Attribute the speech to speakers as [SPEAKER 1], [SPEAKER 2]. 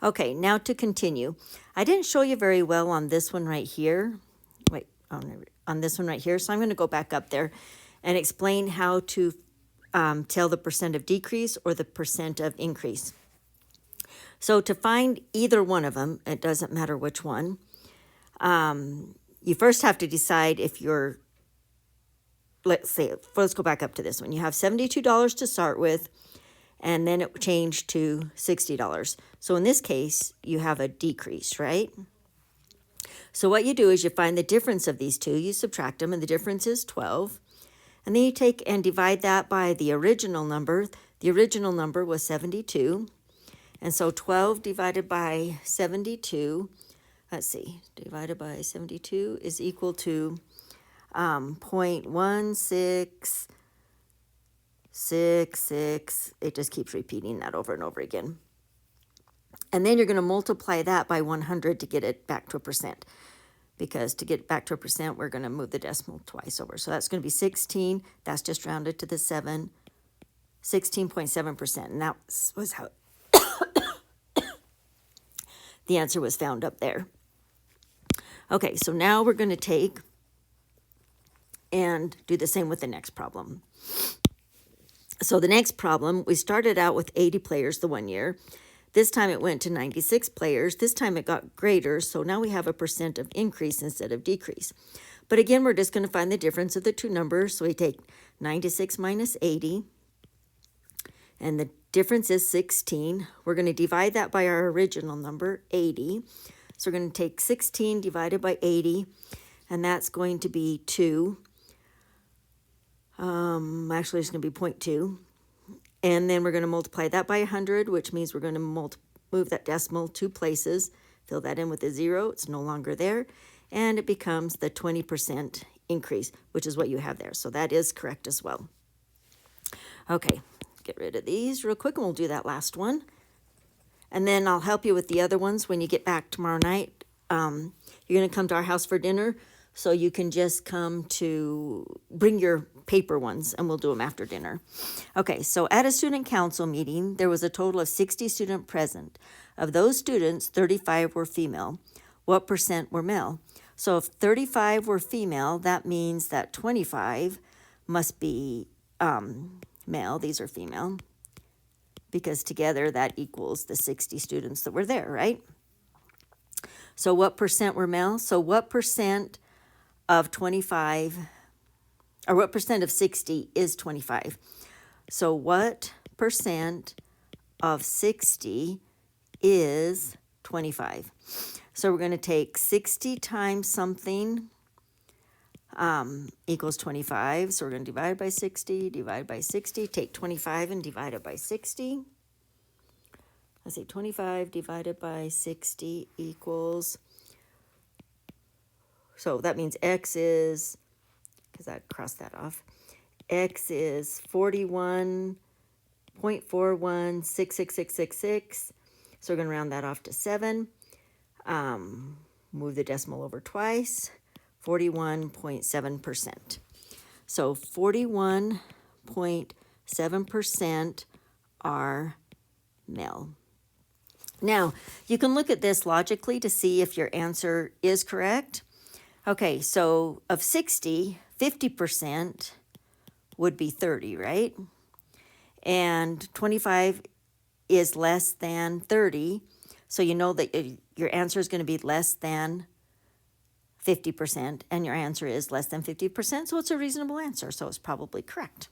[SPEAKER 1] Okay, now to continue. I didn't show you very well on this one right here. Wait, on this one right here. So I'm going to go back up there and explain how to tell the percent of decrease or the percent of increase. So to find either one of them, it doesn't matter which one, you first have to decide if you're, let's go back up to this one. You have $72 to start with, and then it changed to $60. So in this case, you have a decrease, right? So what you do is you find the difference of these two, you subtract them, and the difference is 12. And then you take and divide that by the original number. The original number was 72. And so 12 divided by 72, let's see, divided by 72 is equal to 0.1666. It just keeps repeating that over and over again. And then you're going to multiply that by 100 to get it back to a percent. Because to get back to a percent, we're going to move the decimal twice over. So that's going to be 16. That's just rounded to the 7. 16.7%. And that was how the answer was found up there. Okay, so now we're going to take and do the same with the next problem. So the next problem, we started out with 80 players the one year. This time it went to 96 players. This time it got greater, so now we have a percent of increase instead of decrease. But again, we're just going to find the difference of the two numbers. So we take 96 minus 80, and the difference is 16. We're going to divide that by our original number, 80. So we're going to take 16 divided by 80, and that's going to be 2. Actually, it's going to be 0.2. And then we're going to multiply that by 100, which means we're going to move that decimal 2 places, fill that in with a 0. It's no longer there. And it becomes the 20% increase, which is what you have there. So that is correct as well. Okay, get rid of these real quick, and we'll do that last one. And then I'll help you with the other ones when you get back tomorrow night. You're going to come to our house for dinner, so you can just come to bring your paper ones, and we'll do them after dinner. Okay, so at a student council meeting, there was a total of 60 students present. Of those students, 35 were female. What percent were male? So if 35 were female, that means that 25 must be male. These are female, because together that equals the 60 students that were there, right? So what percent were male? So what percent of 25, or what percent of 60 is 25? So what percent of 60 is 25? So we're going to take 60 times something equals 25. So we're going to divide by 60, divide by 60, take 25 and divide it by 60. Let's see, 25 divided by 60 equals, so that means x is, because I crossed that off, x is 41.416666. So we're going to round that off to 7. Move the decimal over twice, 41.7%. So 41.7% are male. Now, you can look at this logically to see if your answer is correct. Okay, so of 60, 50% would be 30, right? And 25 is less than 30, so you know that your answer is going to be less than 50%, and your answer is less than 50%, so it's a reasonable answer, so it's probably correct.